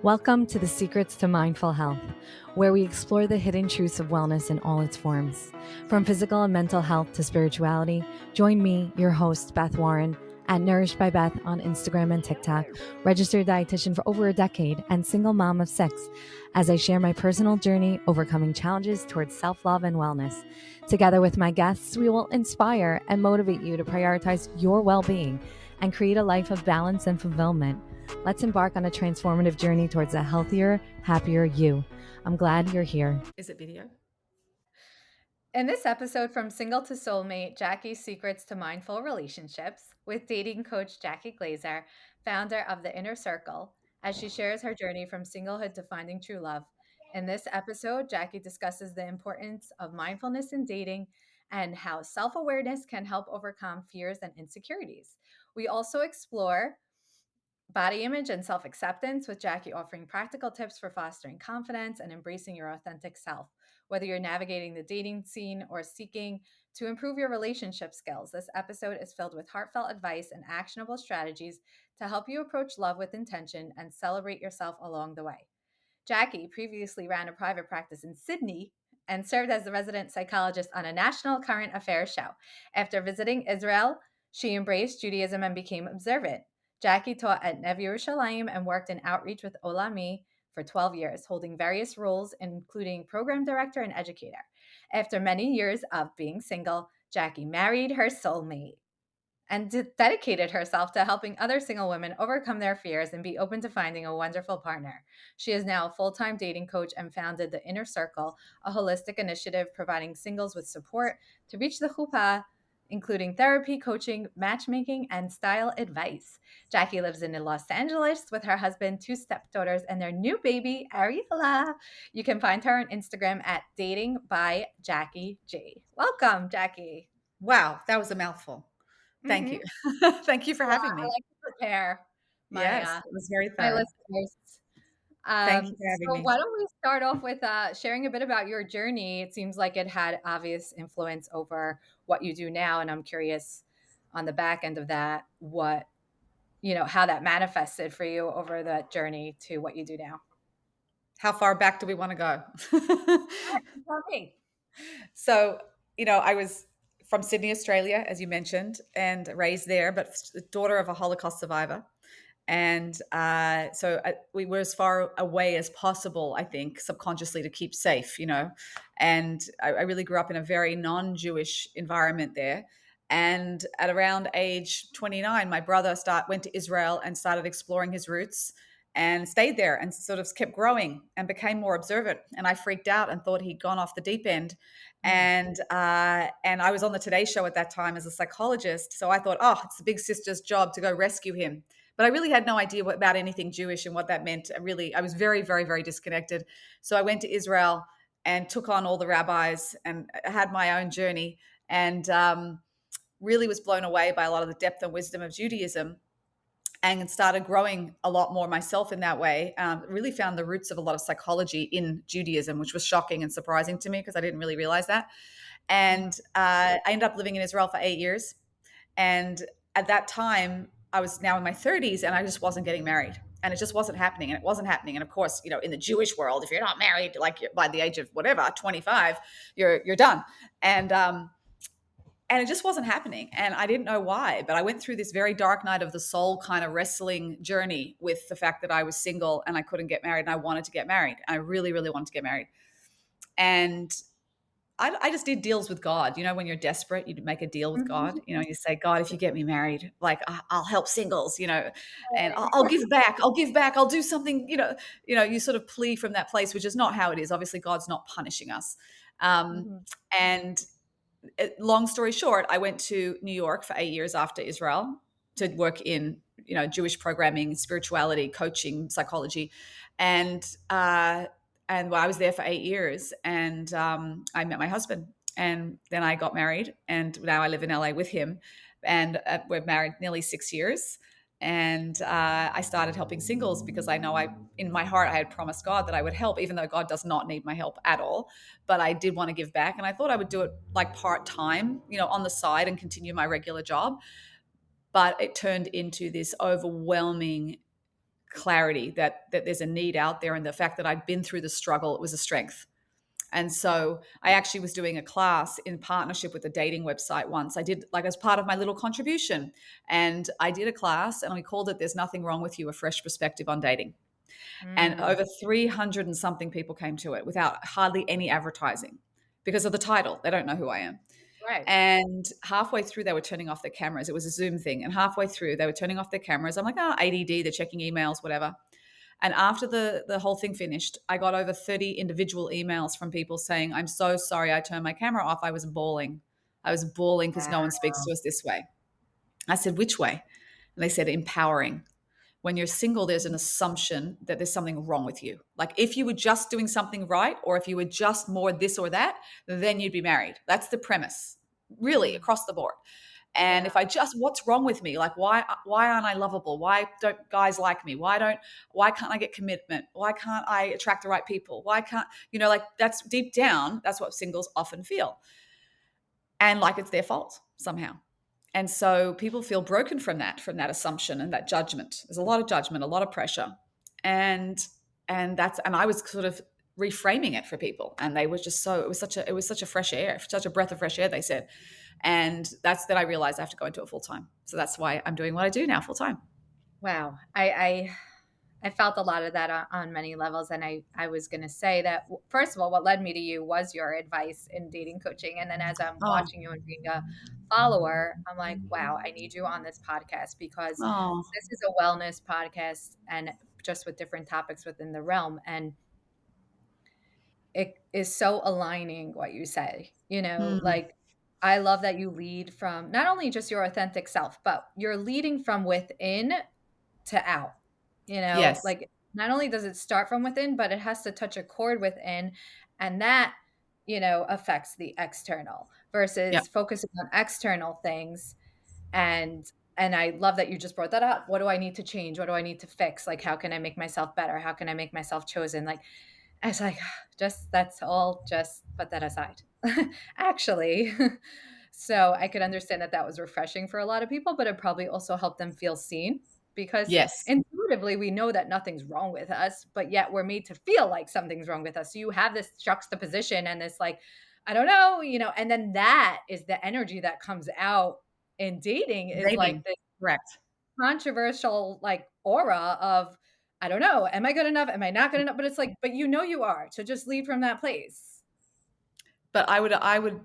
Welcome to the Secrets to Mindful Health, where we explore the hidden truths of wellness in all its forms. From physical and mental health to spirituality, join me, your host, Beth Warren, at Nourished by Beth on Instagram and TikTok, registered dietitian for over a decade, and single mom of 6, as I share my personal journey overcoming challenges towards self-love and wellness. Together with my guests, we will inspire and motivate you to prioritize your well-being and create a life of balance and fulfillment. Let's embark on a transformative journey towards a healthier, happier you. I'm glad you're here. Is it video? In this episode, From Single to Soulmate, Jackie's Secrets to Mindful Relationships, with dating coach Jackie Glaser, founder of The Inner Circle, as she shares her journey from singlehood to finding true love. In this episode, Jackie discusses the importance of mindfulness in dating and how self awareness can help overcome fears and insecurities. We also explore body image and self acceptance, with Jackie offering practical tips for fostering confidence and embracing your authentic self. Whether you're navigating the dating scene or seeking to improve your relationship skills, this episode is filled with heartfelt advice and actionable strategies to help you approach love with intention and celebrate yourself along the way. Jackie previously ran a private practice in Sydney and served as the resident psychologist on a national current affairs show. After visiting Israel, she embraced Judaism and became observant. Jackie taught at Nev Yerushalayim and worked in outreach with Olami for 12 years, holding various roles, including program director and educator. After many years of being single, Jackie married her soulmate and dedicated herself to helping other single women overcome their fears and be open to finding a wonderful partner. She is now a full-time dating coach and founded The Inner Circle, a holistic initiative providing singles with support to reach the chuppah, including therapy, coaching, matchmaking, and style advice. Jackie lives in Los Angeles with her husband, 2 stepdaughters, and their new baby, Ariela. You can find her on Instagram at Dating by Jackie G. Welcome, Jackie. Wow, that was a mouthful. Thank you. Mm-hmm. Thank you for Yeah, having I me. like to prepare my Yes, it was very my thorough. listeners. Thank you for having So me. why don't we start off with sharing a bit about your journey? It seems like it had obvious influence over what you do now, and I'm curious on the back end of that, what how that manifested for you over that journey to what you do now. How far back do we want to go? Tell me. So, I was from Sydney, Australia, as you mentioned, and raised there, but the daughter of a Holocaust survivor. And we were as far away as possible, I think, subconsciously to keep safe. And I really grew up in a very non-Jewish environment there. And at around age 29, my brother went to Israel and started exploring his roots and stayed there and sort of kept growing and became more observant. And I freaked out and thought he'd gone off the deep end. Mm. And I was on the Today Show at that time as a psychologist. So I thought, oh, it's the big sister's job to go rescue him. But I really had no idea about anything Jewish and what that meant. I was very, very, very disconnected. So I went to Israel and took on all the rabbis and had my own journey, and really was blown away by a lot of the depth and wisdom of Judaism, and started growing a lot more myself in that way. Really found the roots of a lot of psychology in Judaism, which was shocking and surprising to me because I didn't really realize that. And I ended up living in Israel for 8 years. And at that time, I was now in my 30s and I just wasn't getting married. And it just wasn't happening. And it wasn't happening. And of course, in the Jewish world, if you're not married, like by the age of whatever, 25, you're done. And it just wasn't happening. And I didn't know why, but I went through this very dark night of the soul kind of wrestling journey with the fact that I was single and I couldn't get married and I wanted to get married. I really, really wanted to get married. And I just did deals with God. When you're desperate, you make a deal with God. Mhm. You say, God, if you get me married, like I'll help singles, and Right. I'll give back. I'll give back. I'll do something, you sort of plea from that place, which is not how it is. Obviously, God's not punishing us. Mhm. And long story short, I went to New York for 8 years after Israel to work in, Jewish programming, spirituality, coaching, psychology, and I was there for 8 years, and I met my husband, and then I got married, and now I live in LA with him, and we're married nearly 6 years. And I started helping singles because I know in my heart, I had promised God that I would help, even though God does not need my help at all. But I did want to give back, and I thought I would do it like part time, on the side and continue my regular job. But it turned into this overwhelming clarity that there's a need out there, and the fact that I'd been through the struggle, it was a strength. And so I actually was doing a class in partnership with a dating website once. I did, like, as part of my little contribution, and I did a class and we called it "There's Nothing Wrong with You, a Fresh Perspective on Dating." And Mm, over 300 and something people came to it without hardly any advertising because of the title. They don't know who I am. right. And halfway through, they were turning off their cameras. It was a Zoom thing. And halfway through, they were turning off their cameras. I'm like, oh, ADD, they're checking emails, whatever. And after the whole thing finished, I got over 30 individual emails from people saying, "I'm so sorry I turned my camera off. I was bawling. I was bawling because no one speaks Wow. to us this way." I said, "Which way?" And they said, "Empowering." When you're single, there's an assumption that there's something wrong with you. Like, if you were just doing something right, or if you were just more this or that, then you'd be married. That's the premise, really, Mm, across the board. And yeah. if I just, what's wrong with me? Like, why aren't I lovable? Why don't guys like me? Why can't I get commitment? Why can't I attract the right people? Why can't, like, that's deep down, that's what singles often feel. And like it's their fault somehow. And so people feel broken from that assumption and that judgment. There's a lot of judgment, a lot of pressure. And and I was sort of reframing it for people, and they were just so, it was such a fresh air, such a breath of fresh air, they said. And that's that I realized I have to go into it full time. So that's why I'm doing what I do now full time. Wow. I felt a lot of that on many levels. And I was going to say that, first of all, what led me to you was your advice in dating coaching. And then as I'm Oh, watching you and being a follower, I'm like, wow, I need you on this podcast because oh, this is a wellness podcast and just with different topics within the realm. And it is so aligning what you say, hmm. like I love that you lead from not only just your authentic self, but you're leading from within to out, Yes. like not only does it start from within, but it has to touch a chord within. And that, affects the external Yep. versus focusing on external things. And I love that you just brought that up. What do I need to change? What do I need to fix? Like, how can I make myself better? How can I make myself chosen? Like, I was like, just that's all, just put that aside. Actually. So I could understand that that was refreshing for a lot of people, but it probably also helped them feel seen because Yes. intuitively we know that nothing's wrong with us, but yet we're made to feel like something's wrong with us. So you have this juxtaposition and this like, I don't know, and then that is the energy that comes out in dating is like Dating. this Correct. controversial like aura of I don't know, am I good enough? Am I not good enough? But it's like, but you are. So just lead from that place. But I would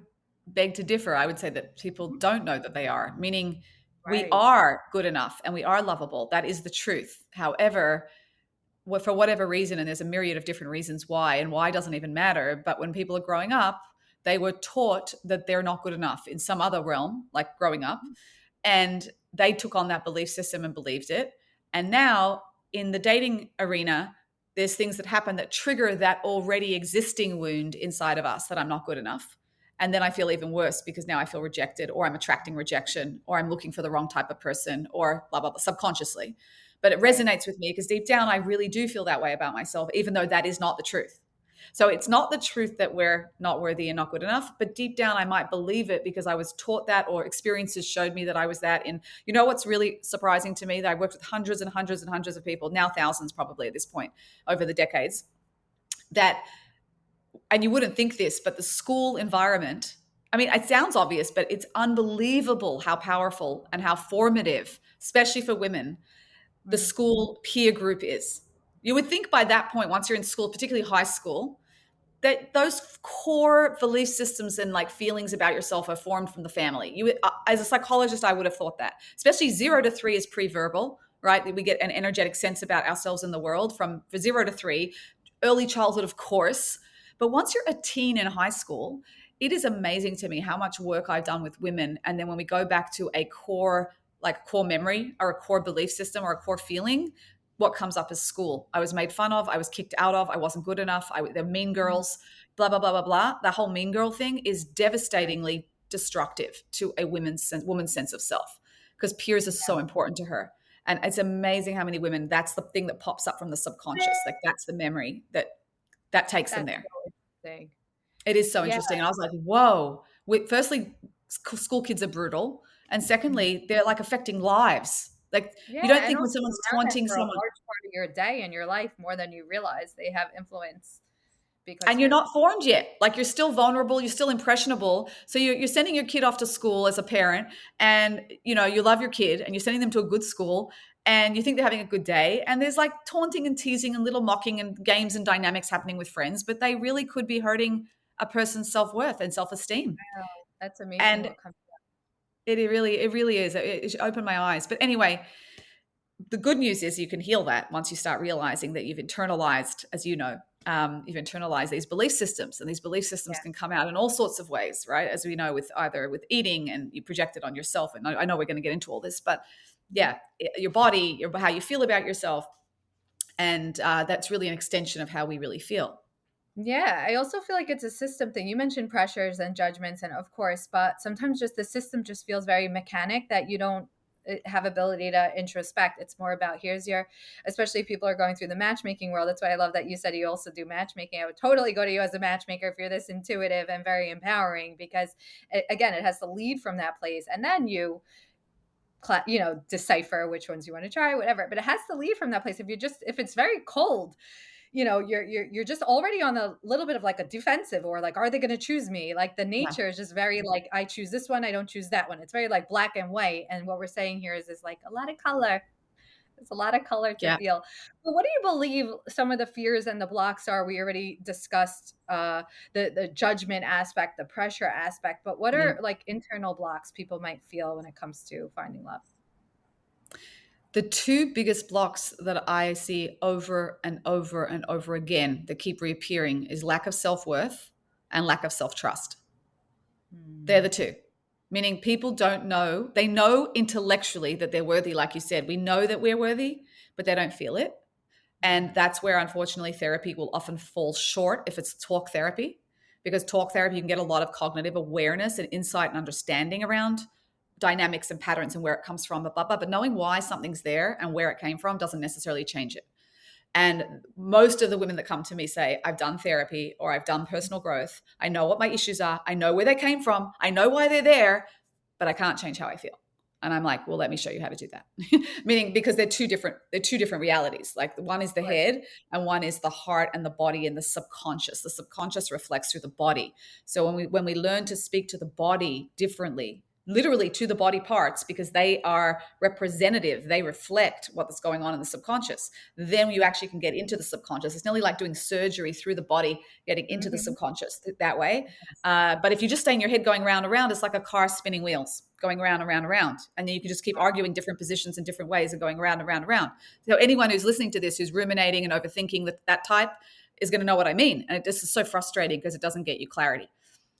beg to differ. I would say that people Mhm. don't know that they are, meaning we Right. are good enough and we are lovable. That is the truth. However, for whatever reason, and there's a myriad of different reasons why, and why doesn't even matter, but when people are growing up, they were taught that they're not good enough in some other realm, like growing up, and they took on that belief system and believed it. And now in the dating arena, there's things that happen that trigger that already existing wound inside of us, that I'm not good enough. And then I feel even worse because now I feel rejected, or I'm attracting rejection, or I'm looking for the wrong type of person, or blah blah blah, subconsciously. But it Right. resonates with me because deep down I really do feel that way about myself, even though that is not the truth. So it's not the truth that we're not worthy and not good enough, but deep down I might believe it because I was taught that, or experiences showed me that I was that. And what's really surprising to me, that I worked with hundreds and hundreds and hundreds of people, now thousands probably at this point over the decades, that, and you wouldn't think this, but the school environment, I mean, it sounds obvious, but it's unbelievable how powerful and how formative, especially for women, the Mhm. school peer group is. You would think by that point, once you're in school, particularly high school, that those core belief systems and like feelings about yourself are formed from the family. As a psychologist, I would have thought that, especially 0 to 3 is pre-verbal, right? We get an energetic sense about ourselves in the world from for 0 to 3, early childhood, of course. But once you're a teen in high school, it is amazing to me how much work I've done with women. And then when we go back to a core, like core memory or a core belief system or a core feeling, what comes up is school. I was made fun of. I was kicked out of. I wasn't good enough. They're mean Mhm. girls. Blah blah blah blah blah. That whole mean girl thing is Right. devastatingly destructive to a woman's sense of self, because peers are so important to her. And it's amazing how many women, that's the thing that pops up from the subconscious. Like, that's the memory that takes them That's there. so interesting. It is so Yeah. interesting. And I was like, whoa. Firstly, school kids are brutal. And Mhm. secondly, they're like affecting lives. Like, Yeah, you don't and think when also someone's around them taunting for a someone, large part of your day and your life more than you realize. They have influence because and you're you're not formed yet. Like, you're still vulnerable, you're still impressionable. So you're sending your kid off to school as a parent, and you love your kid, and you're sending them to a good school, and you think they're having a good day, and there's like taunting and teasing and little mocking and games and dynamics happening with friends, but they really could be hurting a person's self-worth and self-esteem. wow, that's amazing And what comes up. it really is. It opened my eyes. But anyway, the good news is you can heal that once you start realizing that you've internalized, as you know, you've internalized these belief systems, and these belief systems Yeah. can come out in all sorts of ways, right? As we know, with either with eating, and you project it on yourself. And I know we're going to get into all this, but Mhm. yeah, your body, how you feel about yourself, and that's really an extension of how we really feel. Yeah, I also feel like it's a system thing. You mentioned pressures and judgments, and of course, but sometimes just the system just feels very mechanic that you don't have ability to introspect. It's more about here's your, especially if people are going through the matchmaking world. That's why I love that you said you also do matchmaking. I would totally go to you as a matchmaker if you're this intuitive and very empowering, because again, it has to lead from that place, and then you decipher which ones you want to try, whatever, but it has to leave from that place. If it's very cold, you're just already on a little bit of like a defensive, or like, are they going to choose me? Like the Yeah. nature is just very like, I choose this one, I don't choose that one. It's very like black and white, and what we're saying here is like a lot of color. There's a lot of color to Yeah. feel. But what do you believe some of the fears and the blocks are? We already discussed the judgment aspect, the pressure aspect, but what Yeah. are like internal blocks people might feel when it comes to finding love? The two biggest blocks that I see over and over and over again that keep reappearing is lack of self-worth and lack of self-trust. They're Hmm. the two. Meaning, people don't know, they know intellectually that they're worthy, like you said. We know that we're worthy, but they don't feel it. Yeah. And that's where, unfortunately, therapy will often fall short if it's talk therapy, because talk therapy, you can get a lot of cognitive awareness and insight and understanding around dynamics and patterns and where it comes from, but knowing why something's there and where it came from doesn't necessarily change it. And most of the women that come to me say, I've done therapy or I've done personal growth. I know what my issues are. I know where they came from. I know why they're there, but I can't change how I feel. And I'm like, well, let me show you how to do that. Meaning, because they're two different realities. Like, one is the Right. head and one is the heart and the body and the subconscious. The subconscious reflects through the body. So when we learn to speak to the body differently, literally to the body parts, because they are representative, they reflect what's going on in the subconscious, then you actually can get into the subconscious. It's nearly like doing surgery through the body, getting into the Hmm. subconscious that way. But if you just stay in your head going round and round, it's like a car spinning wheels, going round and round and round. And then you can just keep arguing different positions in different ways and going round and round and round. So anyone who's listening to this, who's ruminating and overthinking that type, is going to know what I mean. And this is so frustrating because it doesn't get you clarity.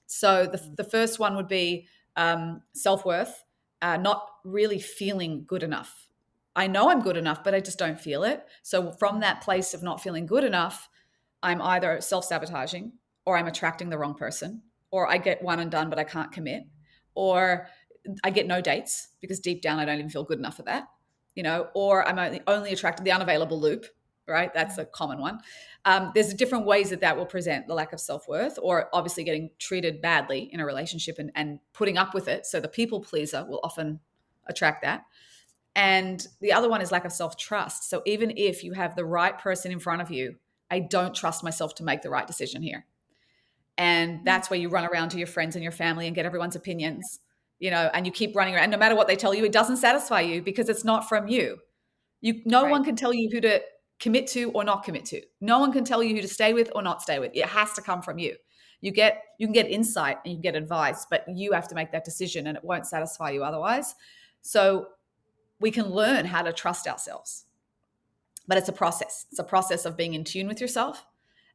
So the first one would be self-worth, not really feeling good enough. I know I'm good enough, but I just don't feel it. So from that place of not feeling good enough, I'm either self-sabotaging, or I'm attracting the wrong person, or I get one and done, but I can't commit, or I get no dates because deep down I don't even feel good enough for that, or I'm only attracted to the unavailable loop, right? That's a common one. There's different ways that will present the lack of self-worth, or obviously getting treated badly in a relationship and putting up with it. So the people pleaser will often attract that. And the other one is lack of self-trust. So even if you have the right person in front of you, I don't trust myself to make the right decision here. And that's where you run around to your friends and your family and get everyone's opinions, and you keep running around. No matter what they tell you, it doesn't satisfy you because it's not from you. No Right. one can tell you who to commit to or not commit to. No one can tell you who to stay with or not stay with. It has to come from you. You can get insight and you can get advice, but you have to make that decision, and it won't satisfy you otherwise. So we can learn how to trust ourselves, but it's a process. It's a process of being in tune with yourself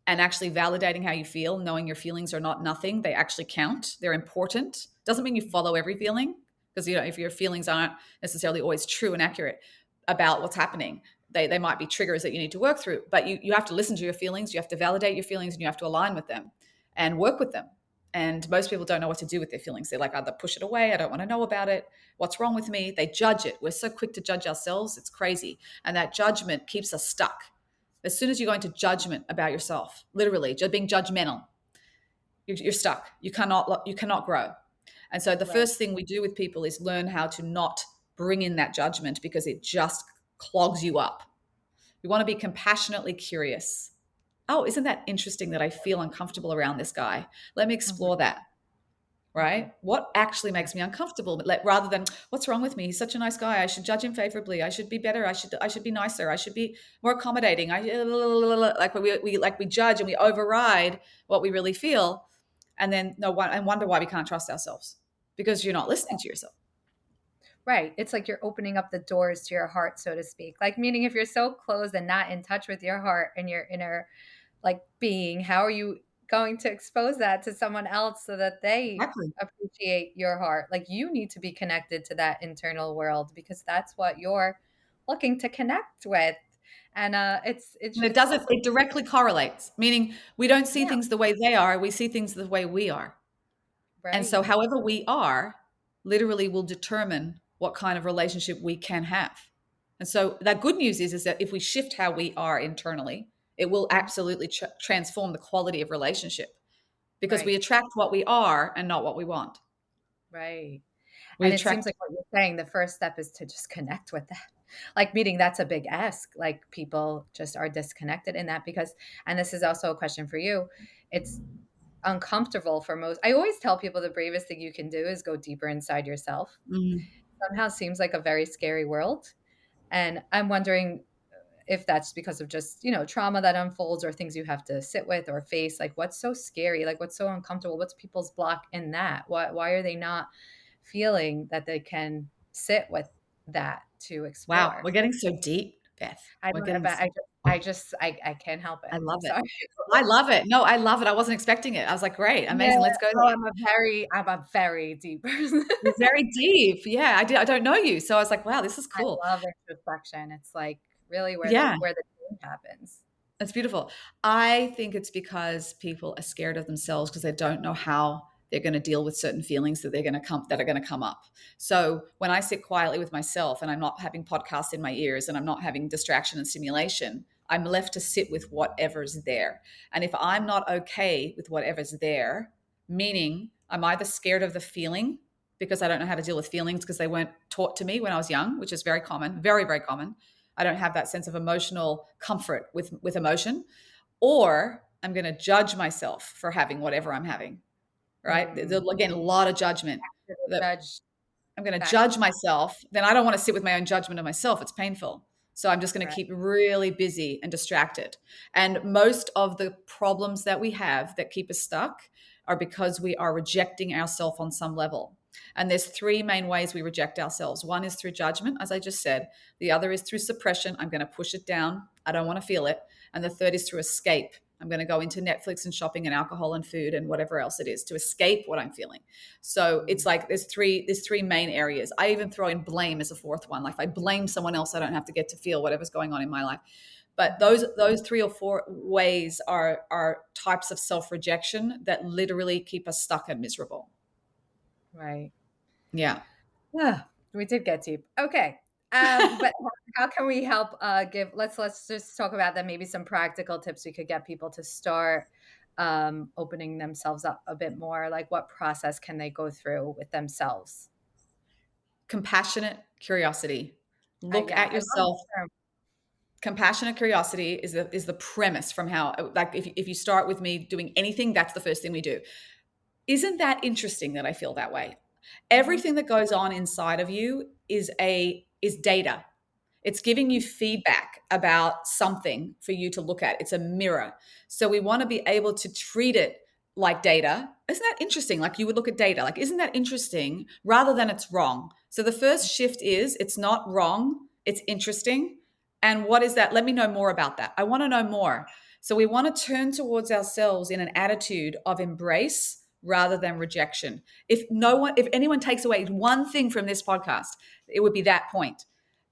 and actually validating how you feel, knowing your feelings are not nothing. They actually count. They're important. Doesn't mean you follow every feeling, because if your feelings aren't necessarily always true and accurate about what's happening, they might be triggers that you need to work through. But you have to listen to your feelings, you have to validate your feelings, and you have to align with them and work with them. And most people don't know what to do with their feelings. They're like, either push it away, I don't want to know about it. What's wrong with me? They judge it. We're so quick to judge ourselves. It's crazy. And that judgment keeps us stuck. As soon as you go into judgment about yourself, literally just being judgmental, you're stuck. You cannot grow. And so the Right. first thing we do with people is learn how to not bring in that judgment because it just clogs you up. We want to be compassionately curious. Oh, isn't that interesting that I feel uncomfortable around this guy? Let me explore Mhm. that. Right? What actually makes me uncomfortable? But rather than what's wrong with me? He's such a nice guy. I should judge him favorably. I should be better. I should be nicer. I should be more accommodating. We judge and we override what we really feel, and then and wonder why we can't trust ourselves because you're not listening to yourself. Right. It's like you're opening up the doors to your heart, so to speak. Like, meaning if you're so closed and not in touch with your heart and your inner like being, how are you going to expose that to someone else so that they Exactly. appreciate your heart? Like, you need to be connected to that internal world because that's what you're looking to connect with. And it's And it just doesn't. It directly correlates, meaning we don't see yeah, things the way they are. We see things the way we are. And so, right. however we are, literally will determine what kind of relationship we can have. And so, that good news is that if we shift how we are internally, it will Mhm. absolutely transform the quality of relationship because we Right. attract what we are and not what we want. Right. We And it seems attract. like what you're saying, the first step is to just connect with that. Like, meaning that's a big ask. Like, people just are disconnected in that because, and this is also a question for you. It's uncomfortable for most. I always tell people the bravest thing you can do is go deeper inside yourself. Mm, Somehow seems like a very scary world. And I'm wondering if that's because of just, trauma that unfolds or things you have to sit with or face. Like, what's so scary? Like, what's so uncomfortable? What's people's block in that? Why are they not feeling that they can sit with that to wow, explore? we're getting so deep, Beth. I We're don't know, getting. but I can't help it. I love I'm it. sorry. I love it. No, I love it. I wasn't expecting it. I was like, great, Yeah. amazing. Let's go Oh, there. I'm a very deep person. You're very deep. Yeah, I did. I don't know you, so I was like, wow, this is cool. I love introspection. It's like really where the Yeah. where the change happens. That's beautiful. I think it's because people are scared of themselves because they don't know how they're going to deal with certain feelings that are going to come up. So when I sit quietly with myself and I'm not having podcasts in my ears and I'm not having distraction and stimulation, I'm left to sit with whatever's there. And if I'm not okay with whatever's there, meaning I'm either scared of the feeling because I don't know how to deal with feelings because they weren't taught to me when I was young, which is very common, very, very common. I don't have that sense of emotional comfort with emotion, or I'm going to judge myself for having whatever I'm having. Right? Mm. Again, a lot of judgment. To That judge I'm going to back. judge myself. Then I don't want to sit with my own judgment of myself. It's painful. So I'm just going to Right. keep really busy and distracted. And most of the problems that we have that keep us stuck are because we are rejecting ourselves on some level. And there's three main ways we reject ourselves. One is through judgment, as I just said. The other is through suppression. I'm going to push it down. I don't want to feel it. And the third is through escape. I'm going to go into Netflix and shopping and alcohol and food and whatever else it is to escape what I'm feeling. So it's Mm. like there's three main areas. I even throw in blame as a fourth one. Like if I blame someone else, I don't have to get to feel whatever's going on in my life. But Mhm. those three or four ways are types of self-rejection that literally keep us stuck and miserable. Right. Yeah. Ah, we did get deep. Okay. But how can we help give let's just talk about that, maybe some practical tips we could get people to start opening themselves up a bit more. Like, what process can they go through with themselves? Compassionate curiosity. Look Yeah, at I love yourself. that term. Compassionate curiosity is the premise from how, like, if you start with me doing anything, that's the first thing we do. Isn't that interesting that I feel that way? Mhm. Everything that goes on inside of you is data. It's giving you feedback about something for you to look at. It's a mirror. So we want to be able to treat it like data. Isn't that interesting? Like you would look at data, like, isn't that interesting? Rather than it's wrong. So the first shift is it's not wrong, it's interesting. And what is that? Let me know more about that. I want to know more. So we want to turn towards ourselves in an attitude of embrace rather than rejection. If anyone takes away one thing from this podcast, it would be that point.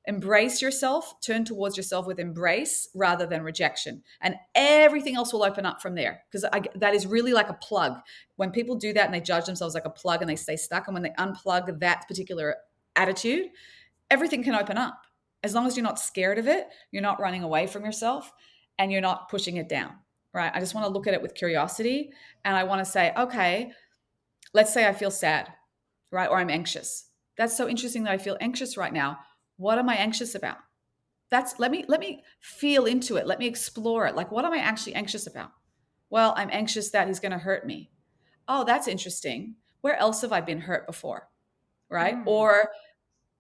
Embrace yourself, turn towards yourself with embrace rather than rejection. And everything else will open up from there because that is really like a plug. When people do that and they judge themselves like a plug and they stay stuck, and when they unplug that particular attitude, everything can open up. As long as you're not scared of it, you're not running away from yourself, and you're not pushing it down, right? I just want to look at it with curiosity, and I want to say, okay, let's say I feel sad, right? Or I'm anxious. that's so interesting that I feel anxious right now. What am I anxious about? Let me feel into it. Let me explore it. Like, what am I actually anxious about? Well, I'm anxious that he's going to hurt me. Oh, that's interesting. Where else have I been hurt before? Right? Mm. Or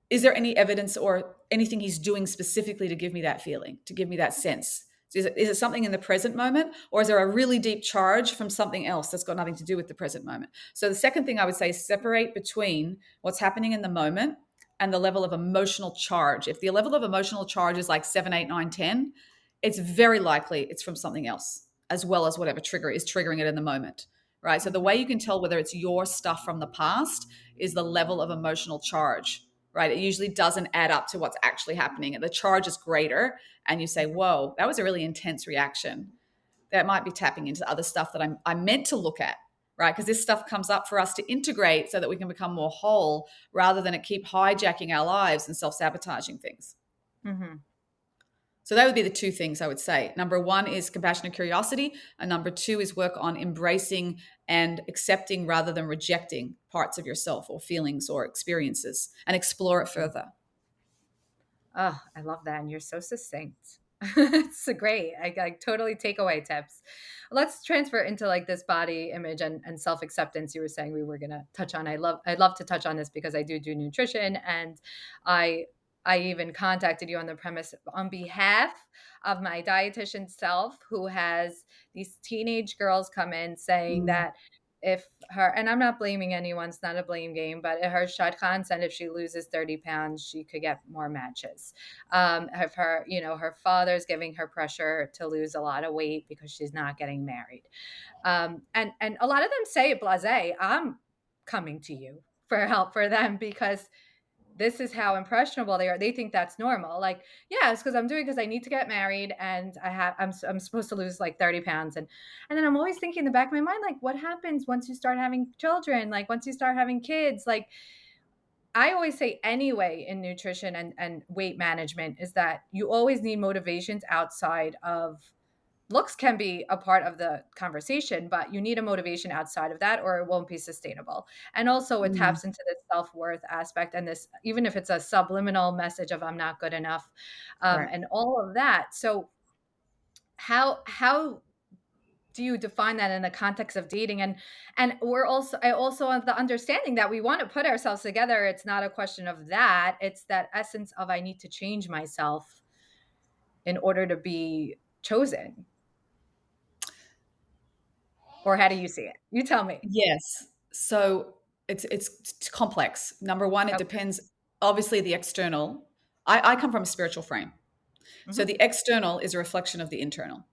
is there any evidence or anything he's doing specifically to give me that feeling, to give me that sense? Is it something in the present moment, or is there a really deep charge from something else that's got nothing to do with the present moment? So the second thing I would say is separate between what's happening in the moment and the level of emotional charge. If the level of emotional charge is like 7, 8, 9, 10, it's very likely it's from something else, as well as whatever trigger is triggering it in the moment. Right. So the way Mhm. you can tell whether it's your stuff from the past is the level of emotional charge, right? It usually doesn't add up to what's actually happening. And the charge is greater. And you say, whoa, that was a really intense reaction. That might be tapping into other stuff that I'm meant to look at, right? Because this stuff comes up for us to integrate so that we can become more whole rather than it keep hijacking our lives and self-sabotaging things. Mhm. So that would be the two things I would say. Number one is compassion and curiosity. And number two is work on embracing and accepting rather than rejecting parts of yourself or feelings or experiences and explore it further. Oh, I love that. And you're so succinct. It's so great. I totally take away tips. Let's transfer into like this body image and self-acceptance you were saying we were gonna touch on. I'd love to touch on this because I do nutrition, and I I even contacted you on the premise on behalf of my dietitian self, who has these teenage girls come in saying Mm. that if her, and I'm not blaming anyone, it's not a blame game, but her shadchan said if she loses 30 pounds, she could get more matches. Of her, her father's giving her pressure to lose a lot of weight because she's not getting married. And a lot of them say it blasé, I'm coming to you for help for them because this is how impressionable they are. They think that's normal. Like, yeah, it's because I'm doing because I need to get married and I'm supposed to lose like 30 pounds. And then I'm always thinking in the back of my mind, like, what happens once you start having children? Like once you start having kids, like I always say anyway in nutrition and weight management is that you always need motivations outside of looks can be a part of the conversation, but you need a motivation outside of that or it won't be sustainable. And also it Mm. taps into this self-worth aspect and this, even if it's a subliminal message of I'm not good enough, Right. and all of that. So how do you define that in the context of dating? And I also have the understanding that we want to put ourselves together. It's not a question of that. It's that essence of I need to change myself in order to be chosen. Or how do you see it? You tell me. Yes. So it's complex. Number one, it Okay. depends. Obviously, the external. I come from a spiritual frame, so Mhm. the external is a reflection of the internal.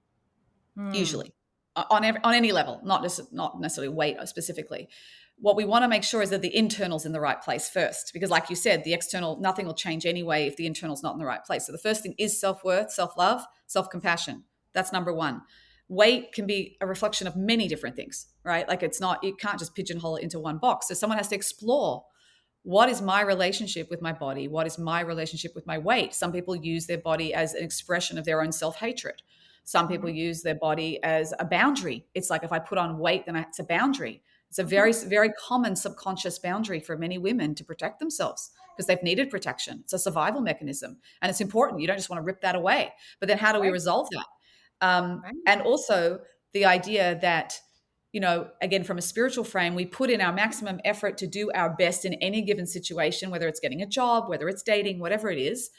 Mm. Usually, on any level, not necessarily weight specifically. What we want to make sure is that the internal's in the right place first, because, like you said, the external, nothing will change anyway if the internal's not in the right place. So the first thing is self-worth, self-love, self-compassion. That's number one. Weight can be a reflection of many different things, right? Like it's not, you can't just pigeonhole it into one box. So someone has to explore, what is my relationship with my body? What is my relationship with my weight? Some people use their body as an expression of their own self-hatred. Some people Mhm. use their body as a boundary. It's like if I put on weight, then it's a boundary. It's a Mhm. very common subconscious boundary for many women to protect themselves because they've needed protection. It's a survival mechanism and it's important. You don't just want to rip that away. But then how do we Right, resolve that? right. And also the idea that, again, from a spiritual frame, we put in our maximum effort to do our best in any given situation, whether it's getting a job, whether it's dating, whatever it is.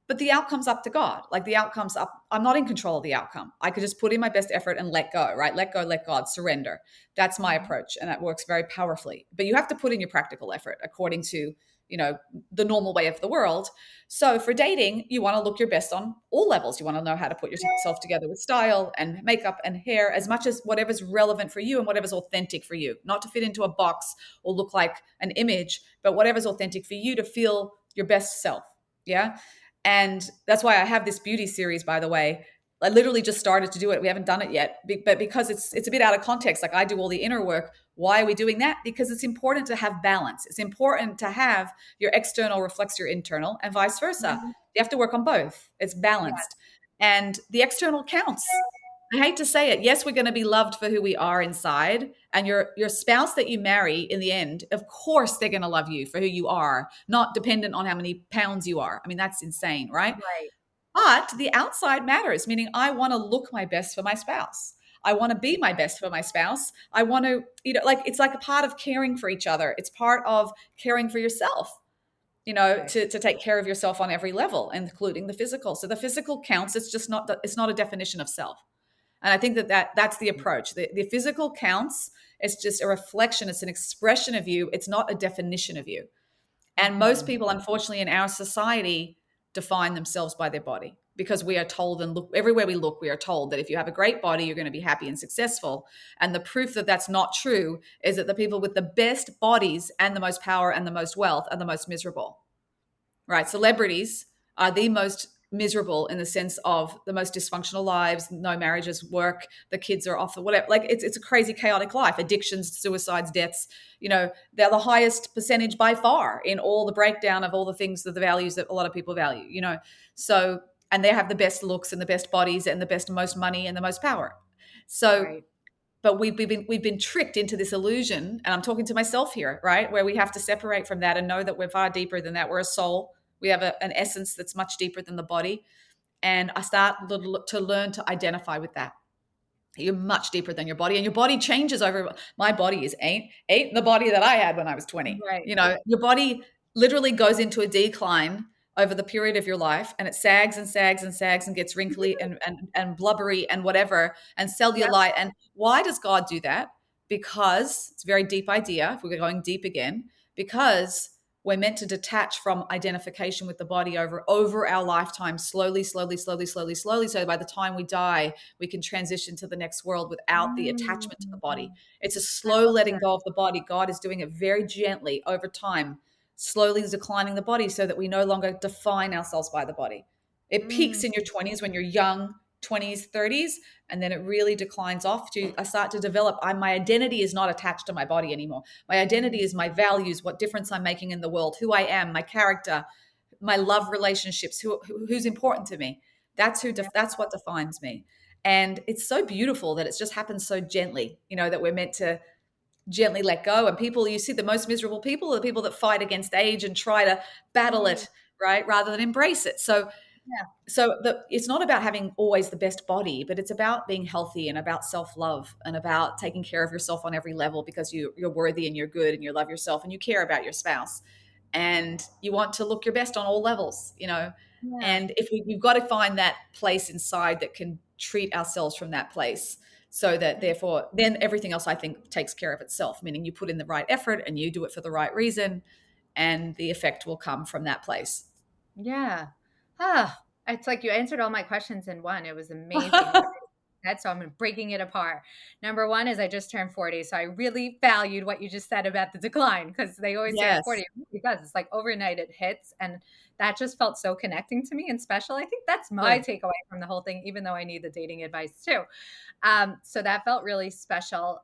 But the outcome's up to God. Like the outcome's up. I'm not in control of the outcome. I could just put in my best effort and let go, right? Let go, let God, surrender. That's my Mhm. approach. And that works very powerfully. But you have to put in your practical effort according to, you know, the normal way of the world. So for dating, you want to look your best on all levels. You want to know how to put yourself together with style and makeup and hair, as much as whatever's relevant for you and whatever's authentic for you, not to fit into a box or look like an image, but whatever's authentic for you to feel your best self. Yeah. And that's why I have this beauty series, by the way. I literally just started to do it. We haven't done it yet, but because it's a bit out of context. Like I do all the inner work. Why are we doing that? Because it's important to have balance. It's important to have your external reflects your internal and vice versa. Mhm. You have to work on both. It's Yeah. balanced. And the external counts. I hate to say it. Yes, we're going to be loved for who we are inside. And your spouse that you marry in the end, of course, they're going to love you for who you are, not dependent on how many pounds you are. I mean, that's insane, right? Right. But the outside matters, meaning I want to look my best for my spouse. I want to be my best for my spouse. I want to, like it's like a part of caring for each other. It's part of caring for yourself, Right. to take care of yourself on every level, including the physical. So the physical counts. It's just not, it's not a definition of self. And I think that's the approach. The physical counts. It's just a reflection. It's an expression of you. It's not a definition of you. And most Mm. people, unfortunately, in our society define themselves by their body because we are told, and look everywhere we look, we are told that if you have a great body, you're going to be happy and successful. And the proof that that's not true is that the people with the best bodies and the most power and the most wealth are the most miserable, right? Celebrities are the most miserable in the sense of the most dysfunctional lives, no marriages work, the kids are off, or whatever. Like it's a crazy, chaotic life, addictions, suicides, deaths. They're the highest percentage by far in all the breakdown of all the things, that the values that a lot of people value. So, and they have the best looks and the best bodies and the best, most money and the most power. So, Right. but we've been tricked into this illusion, and I'm talking to myself here, right, where we have to separate from that and know that we're far deeper than that. We're a soul. We have an essence that's much deeper than the body. And I start to learn to identify with that. You're much deeper than your body, and your body changes over. My body is ain't the body that I had when I was 20. Right. Your body literally goes into a decline over the period of your life, and it sags and sags and sags and gets wrinkly and blubbery and whatever and Yep. cellulite. And why does God do that? Because it's a very deep idea. If we're going deep again, because we're meant to detach from identification with the body over our lifetime, slowly, slowly, slowly, slowly, slowly. So by the time we die, we can transition to the next world without the Mm. attachment to the body. It's a I slow love letting that. go of the body. God is doing it very gently over time, slowly declining the body so that we no longer define ourselves by the body. It Mm. peaks in your 20s when you're young, 20s, 30s, and then it really declines off to I start to develop. My identity is not attached to my body anymore. My identity is my values, what difference I'm making in the world, who I am, my character, my love relationships, who's important to me. Yeah. That's what defines me. And it's so beautiful that it's just happened so gently, that we're meant to gently let go. And people, you see, the most miserable people are the people that fight against age and try to battle Mm. it, right, rather than embrace it. So Yeah. it's not about having always the best body, but it's about being healthy and about self-love and about taking care of yourself on every level because you're worthy and you're good and you love yourself and you care about your spouse and you want to look your best on all levels. Yeah. And if we've got to find that place inside that can treat ourselves from that place, so that therefore then everything else I think takes care of itself, meaning you put in the right effort and you do it for the right reason and the effect will come from that place. Yeah. Ah, it's like you answered all my questions in one. It was amazing. So I'm breaking it apart. Number one is I just turned 40. So I really valued what you just said about the decline because they always say at 40, Yes, it really does. It's like overnight it hits. And that just felt so connecting to me and special. I think that's my good. takeaway from the whole thing, even though I need the dating advice too. So that felt really special.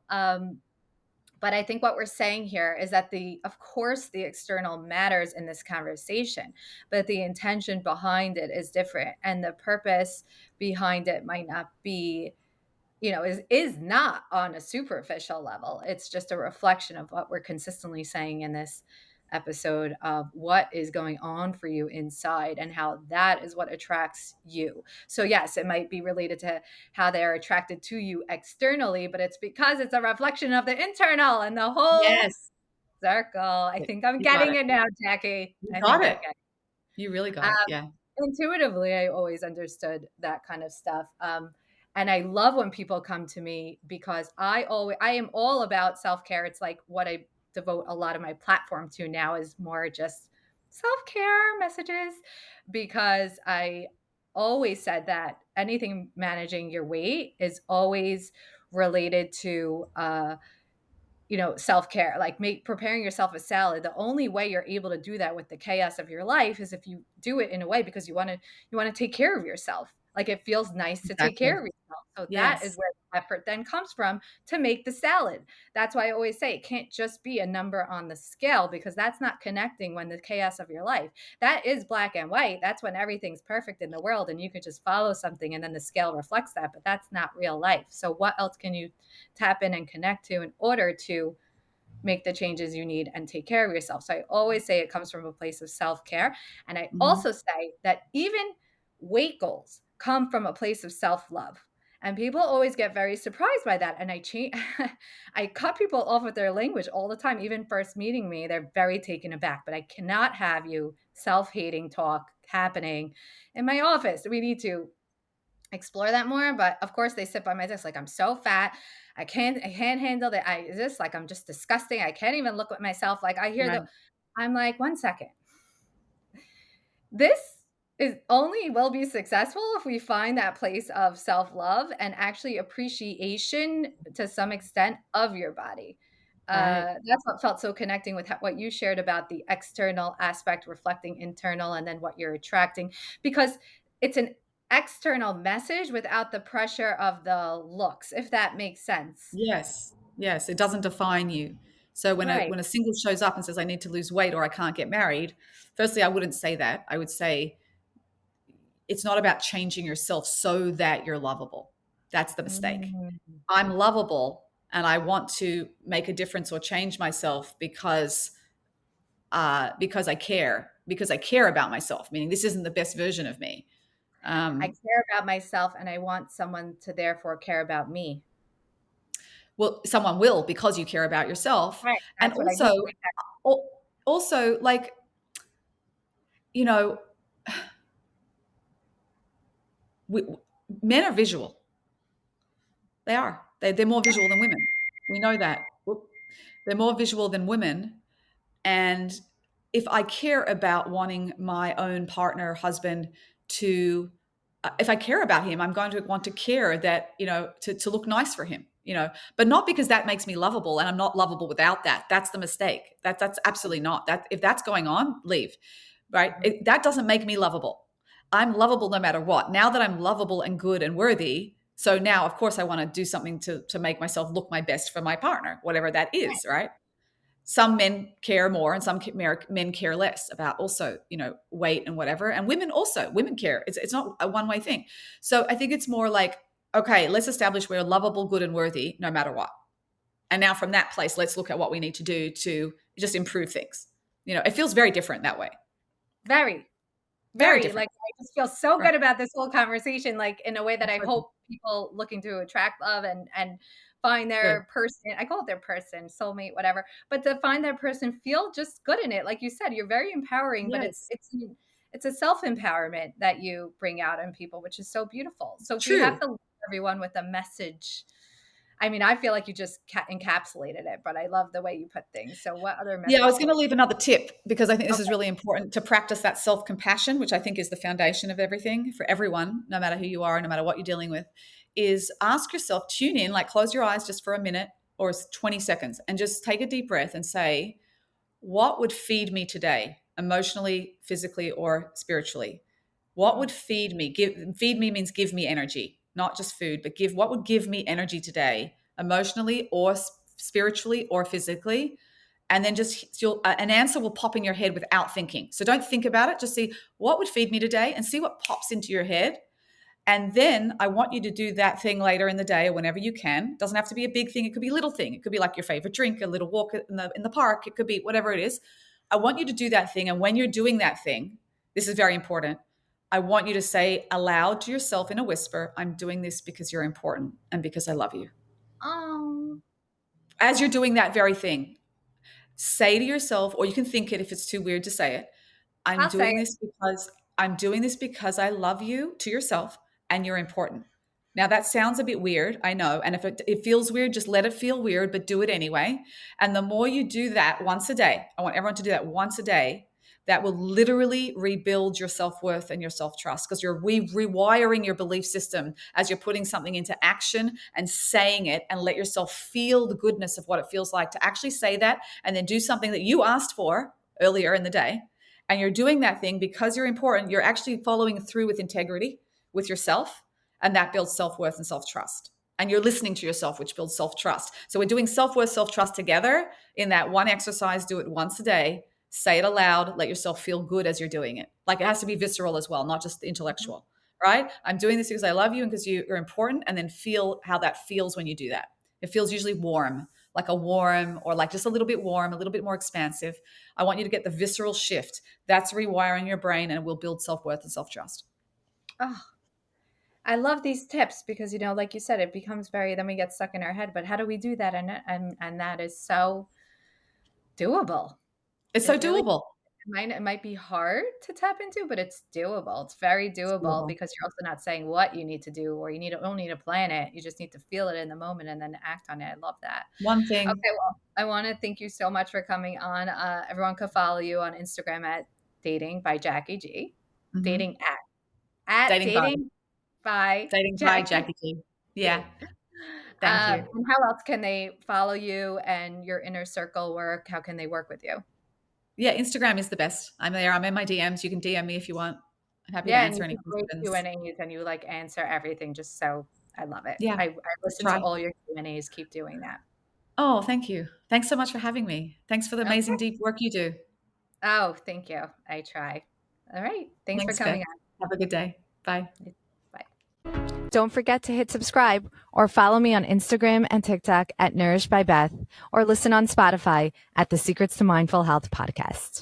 But I think what we're saying here is that of course, the external matters in this conversation, but the intention behind it is different. And the purpose behind it might not be, is not on a superficial level. It's just a reflection of what we're consistently saying in this episode of what is going on for you inside and how that is what attracts you. So yes, it might be related to how they're attracted to you externally, but it's because it's a reflection of the internal and the whole Yes. circle. I think I'm You got getting it. it now, Jackie. You I got think I'm it. getting You really it. got it. Yeah. Intuitively, I always understood that kind of stuff. And I love when people come to me because I am all about self-care. It's like what I devote a lot of my platform to now is more just self-care messages because I always said that anything managing your weight is always related to self-care, like preparing yourself a salad. The only way you're able to do that with the chaos of your life is if you do it in a way because you want to take care of yourself. Like it feels nice to take care Exactly. of yourself. So that is Yes. where effort then comes from to make the salad. That's why I always say it can't just be a number on the scale, because that's not connecting when the chaos of your life. That is black and white. That's when everything's perfect in the world and you could just follow something and then the scale reflects that, but that's not real life. So what else can you tap in and connect to in order to make the changes you need and take care of yourself? So I always say it comes from a place of self-care. And I Mhm. also say that even weight goals come from a place of self-love. And people always get very surprised by that. And I change, I cut people off with their language all the time. Even first meeting me, they're very taken aback. But I cannot have you self-hating talk happening in my office. We need to explore that more. But of course, they sit by my desk like I'm so fat. I can't handle that. I this like I'm just disgusting. I can't even look at myself. Like I hear Right. I'm like, 1 second. This is only will be successful if we find that place of self-love and actually appreciation to some extent of your body. Right. That's what felt so connecting with what you shared about the external aspect reflecting internal and then what you're attracting, because it's an external message without the pressure of the looks, if that makes sense. Yes. Yes. It doesn't define you. So when a Right. when a single shows up and says, I need to lose weight or I can't get married, firstly, I wouldn't say that. I would say it's not about changing yourself so that you're lovable. That's the mistake. Mm. I'm lovable and I want to make a difference or change myself because I care about myself, meaning this isn't the best version of me. I Um, care about myself and I want someone to therefore care about me. well, someone will because you care about yourself. Right. And That's what I mean. also like, you know, we, men are visual. They are. They're more visual than women. We know that. They're more visual than women. And if I care about wanting my own partner, husband to, if I care about him, I'm going to want to care that, to look nice for him, but not because that makes me lovable and I'm not lovable without that. That's the mistake. That's absolutely not that. If that's going on, leave, right? That doesn't make me lovable. I'm lovable no matter what. Now that I'm lovable and good and worthy, so now, of course, I want to do something to make myself look my best for my partner, whatever that is, right? Some men care more and some men care less about also, weight and whatever. And women care. It's not a one-way thing. So I think it's more like, okay, let's establish we're lovable, good, and worthy no matter what. And now from that place, let's look at what we need to do to just improve things. It feels very different that way. Very, Very very, different. like, I just feel so Right. good about this whole conversation, like, in a way that I Absolutely. hope people looking to attract love and find Good. their person, I call it their person, soulmate, whatever, but to find their person, feel just good in it. Like you said, you're very empowering, but Yes. it's a self-empowerment that you bring out in people, which is so beautiful. So if we have True. to leave everyone with a message, I mean, I feel like you just encapsulated it, but I love the way you put things. So what other Yeah, I message was do going you to leave another tip because I think this is Okay. really important to practice that self compassion, which I think is the foundation of everything for everyone, no matter who you are, no matter what you're dealing with. Is ask yourself, tune in, like close your eyes just for a minute or 20 seconds and just take a deep breath and say, what would feed me today, emotionally, physically, or spiritually? What would feed me? Feed me means give me energy, not just food, but what would give me energy today, emotionally or spiritually or physically? And then an answer will pop in your head without thinking. So don't think about it. Just see what would feed me today and see what pops into your head. And then I want you to do that thing later in the day or whenever you can. It doesn't have to be a big thing. It could be a little thing. It could be like your favorite drink, a little walk in the park. It could be whatever it is. I want you to do that thing. And when you're doing that thing, this is very important. I want you to say aloud to yourself in a whisper, I'm doing this because you're important and because I love you. Um, As you're doing that very thing, say to yourself, or you can think it if it's too weird to say it, I'm I'll say doing this because I love you, to yourself, and you're important. Now that sounds a bit weird, I know. And if it feels weird, just let it feel weird, but do it anyway. And the more you do that once a day, I want everyone to do that once a day, that will literally rebuild your self-worth and your self-trust because you're rewiring your belief system as you're putting something into action and saying it, and let yourself feel the goodness of what it feels like to actually say that and then do something that you asked for earlier in the day. And you're doing that thing because you're important. You're actually following through with integrity with yourself, and that builds self-worth and self-trust. and you're listening to yourself, which builds self-trust. So we're doing self-worth, self-trust together in that one exercise. Do it once a day, say it aloud, let yourself feel good as you're doing it. Like, it has to be visceral as well, not just intellectual, right? I'm doing this because I love you and because you're important. And then feel how that feels when you do that. It feels usually warm, like a warm, or like just a little bit warm, a little bit more expansive. I want you to get the visceral shift. That's rewiring your brain, and it will build self-worth and self-trust. Oh, I love these tips because, like you said, it becomes then we get stuck in our head. But how do we do that? And that is so doable. It's so It really doable. it might be hard to tap into, but it's doable. It's very It's doable doable. because you're also not saying what you need to do, or don't need to plan it. You just need to feel it in the moment and then act on it. I love that. One thing. Okay, well, I want to thank you so much for coming on. Everyone could follow you on Instagram at Dating by Jackie G. Mhm. Dating at Dating by Dating by Dating by Jackie Jackie G. Yeah. G. Thank you. And how else can they follow you and your inner circle work? How can they work with you? Yeah, Instagram is the best. I'm there. I'm in my DMs. You can DM me if you want. I'm happy to Yeah, and you answer any do great questions. Q&As and you answer everything just so I love it. Yeah, I let's listen to try. all your Q&As. Keep doing that. Oh, thank you. Thanks so much for having me. Thanks for the amazing Okay. deep work you do. Oh, thank you. I try. All right. Thanks for Thanks, Beth. coming Have a good day. Bye. on. Bye. Don't forget to hit subscribe or follow me on Instagram and TikTok at Nourished by Beth, or listen on Spotify at the Secrets to Mindful Health podcast.